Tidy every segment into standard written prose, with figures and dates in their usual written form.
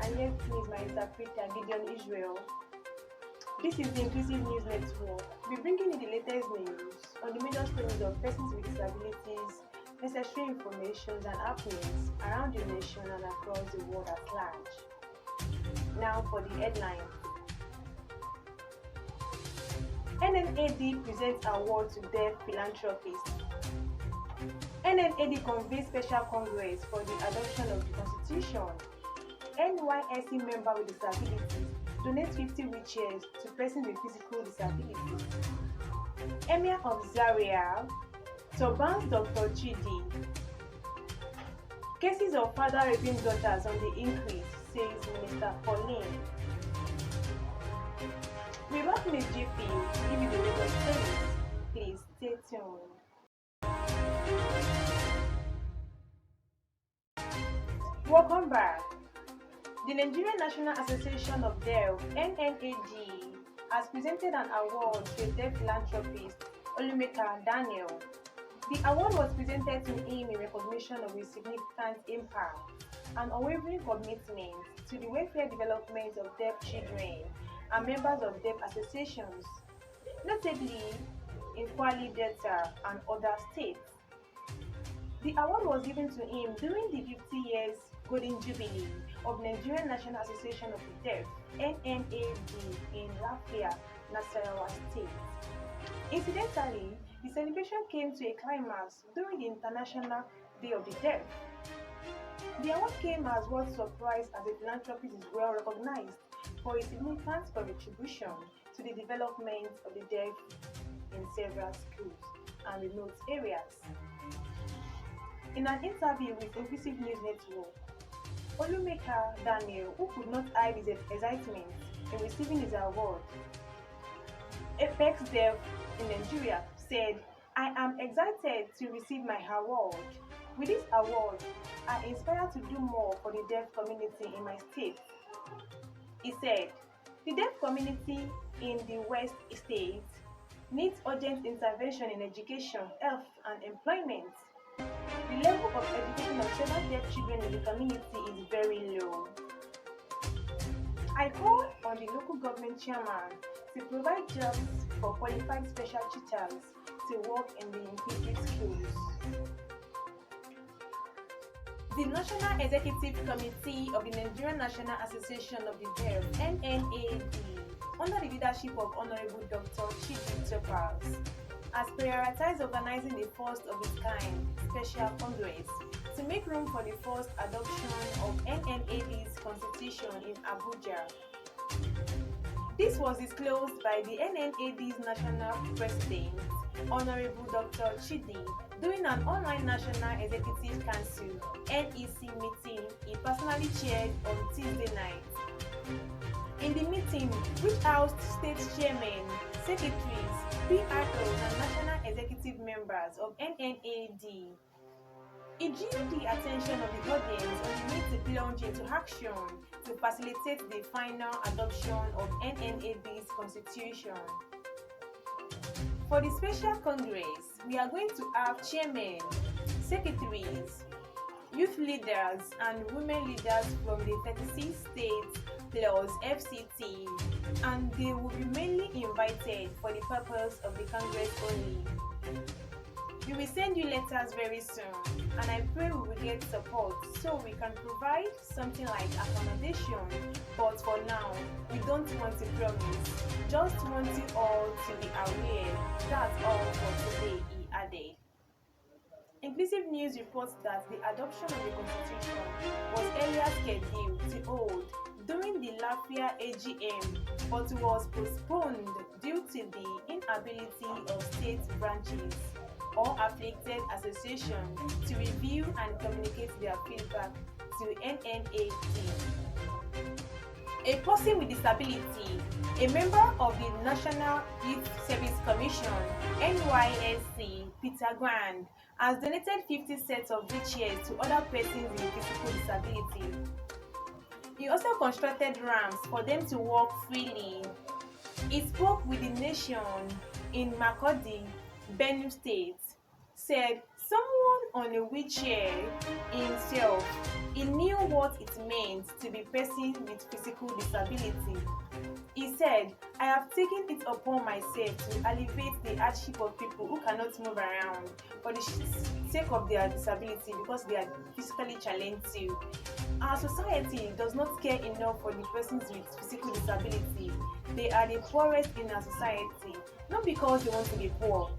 and here is my interpreter, Gideon Israel. This is the Inclusive News Network. We're bringing you the latest news on the major stories of persons with disabilities, necessary information and happenings around the nation and across the world at large. Now for the headlines. NNAD presents award to deaf philanthropists. NNAD convenes special congress for the adoption of the constitution. NYSC member with disabilities donates 50 wheelchairs to persons with physical disabilities. Emir of Zaria turbans Dr. Chidi. Cases of father raping daughters on the increase, says Minister Pauline. We welcome Ms. GP to give you the latest stories. Please stay tuned. Welcome back. The Nigerian National Association of Deaf (NNAD) has presented an award to a deaf philanthropist, Olumeka Daniel. The award was presented to him in recognition of his significant impact and unwavering commitment to the welfare development of deaf children and members of deaf associations, notably in Kwali Delta and other states. The award was given to him during the 50 years Golden Jubilee of Nigerian National Association of the Deaf (NNAD) in Lafia, Nasarawa State. Incidentally, the celebration came to a climax during the International Day of the Deaf. The award came as what surprised as a philanthropist is well recognized for his significant contribution to the development of the deaf in several schools and remote areas. In an interview with Inclusive News Network, Olumeka Daniel, who could not hide his excitement in receiving his award, Apex Deaf in Nigeria, said, "I am excited to receive my award. With this award, I inspire to do more for the deaf community in my state." He said, "The deaf community in the West State needs urgent intervention in education, health, and employment. The level of education of several deaf children in the community is very low. I call on the local government chairman to provide jobs for qualified special teachers to work in the inclusive schools." The National Executive Committee of the Nigerian National Association of the Deaf (NNAD), under the leadership of Honorable Dr. Chidi Topaz, has prioritized organizing the first of its kind special congress to make room for the first adoption of NNAD's constitution in Abuja. This was disclosed by the NNAD's national president, Honorable Dr. Chidi, during an online National Executive Council (NEC) meeting he personally chaired on Tuesday night. In the meeting, which housed state chairmen, secretaries, PROs, and national executive members of NNAD, it drew the attention of the audience on the need to plunge into action to facilitate the final adoption of NNAD's constitution. For the special congress, we are going to have chairmen, secretaries, youth leaders, and women leaders from the 36 states plus FCT, and they will be mainly invited for the purpose of the congress only. We will send you letters very soon, and I pray we will get support so we can provide something like accommodation, but for now, we don't want to promise, just want you all to be aware. That's all for today, he added. Inclusive News reports that the adoption of the constitution was earlier scheduled to hold during the Lafia AGM, but was postponed due to the inability of state branches or afflicted associations to review and communicate their feedback to NNAD. A person with disability, a member of the National Youth Service Commission (NYSC), Peter Grand, has donated 50 sets of wheelchairs to other persons with physical disability. He also constructed ramps for them to walk freely. He spoke with the nation in Makurdi, Benue State, said someone on a wheelchair himself He knew what it meant to be a person with physical disability. He said, I have taken it upon myself to alleviate the hardship of people who cannot move around for the sake of their disability because they are physically challenged too. Our society does not care enough for the persons with physical disability. They are the poorest in our society, not because they want to be poor.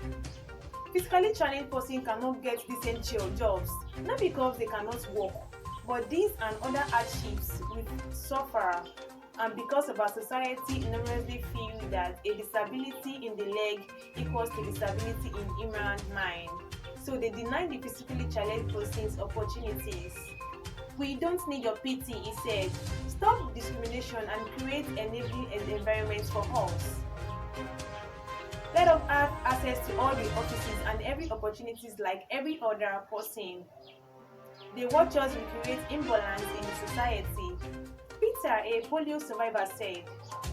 Physically challenged person cannot get decent jobs, not because they cannot work, but these and other hardships we suffer, and because of our society enormously feel that a disability in the leg equals to disability in human mind. So they deny the physically challenged persons opportunities. We don't need your pity, he said. Stop discrimination and create enabling environments for us. Let us have access to all the offices and every opportunities like every other person. They watch us recreate imbalance in the society. Peter, a polio survivor, said,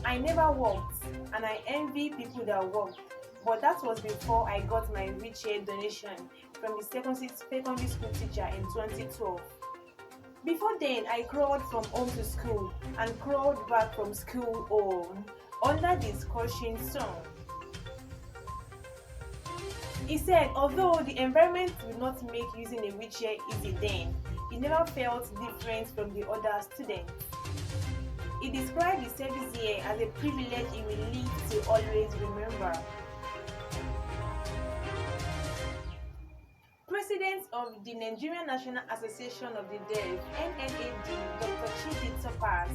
I never worked and I envy people that worked. But that was before I got my wheelchair donation from the secondary school teacher in 2012. Before then, I crawled from home to school and crawled back from school home under the scorching sun. He said, although the environment would not make using a wheelchair easy then, he never felt different from the other students. He described the service year as a privilege he will live to always remember. President of the Nigerian National Association of the Deaf, NNAD, Dr. Chidi Topaz,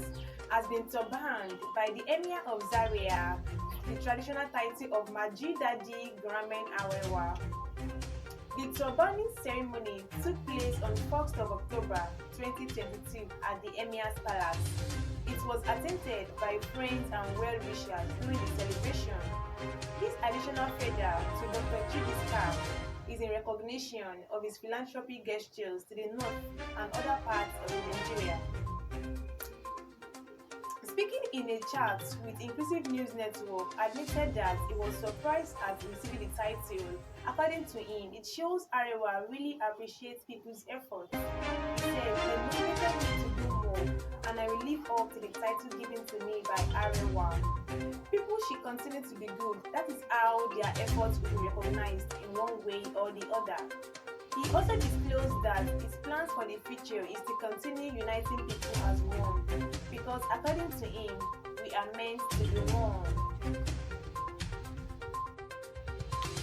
has been turbaned by the Emir of Zaria, the traditional title of Majidadi Gramen Awewa. The turbaning ceremony took place on 1st of October 2022 at the Emir's Palace. It was attended by friends and well-wishers during the celebration. This additional feather to Dr. Chidi's cap is in recognition of his philanthropic gestures to the north and other parts of Nigeria. Speaking in a chat with Inclusive News Network, admitted that he was surprised at receiving the title. According to him, it shows Arewa really appreciates people's efforts. He said, they motivated me to do more, and I will live up to the title given to me by Arewa. People should continue to be good. That is how their efforts will be recognized in one way or the other. He also disclosed that his plans for the future is to continue uniting people as one, because according to him, we are meant to be one.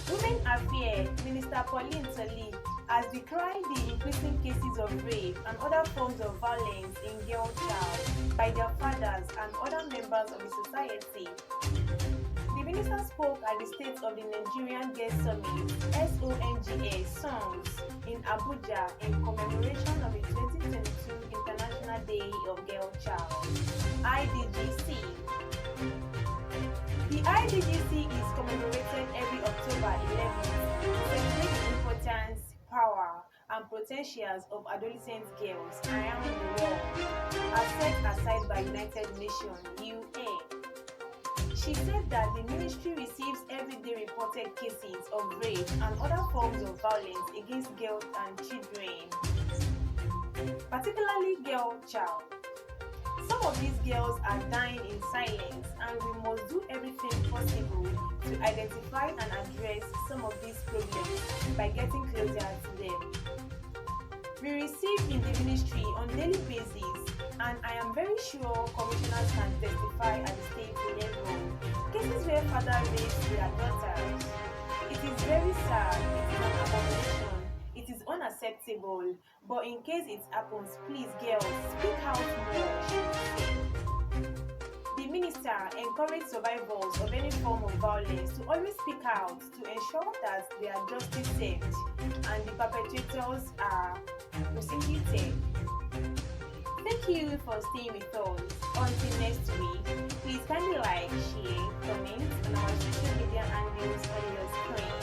Women Affairs Minister Pauline Tali has decried the increasing cases of rape and other forms of violence in girl child by their fathers and other members of the society. The minister spoke at the State of the Nigerian Girls Summit (SONGS) Songs in Abuja in commemoration of the 2022 International Day of Girl Child (IDGC). The IDGC is commemorated every October 11th to celebrate the importance, power, and potentials of adolescent girls around the world, as set aside by United Nations (UN). She said that the ministry receives everyday reported cases of rape and other forms of violence against girls and children, particularly girl child. Some of these girls are dying in silence, and we must do everything possible to identify and address some of these problems by getting closer to them. We receive in the ministry on a daily basis, and I am very sure commissioners can testify at the state level, cases where fathers rape their daughters. It is very sad, it is an abomination, it is unacceptable, but in case it happens, please girls, speak out more, she said. The minister encouraged survivors of any form of violence to always speak out to ensure that they are justice served and the perpetrators are prosecuted. Thank you for staying with us. Until next week, please kindly like, share, comment on our social media handles on your screen.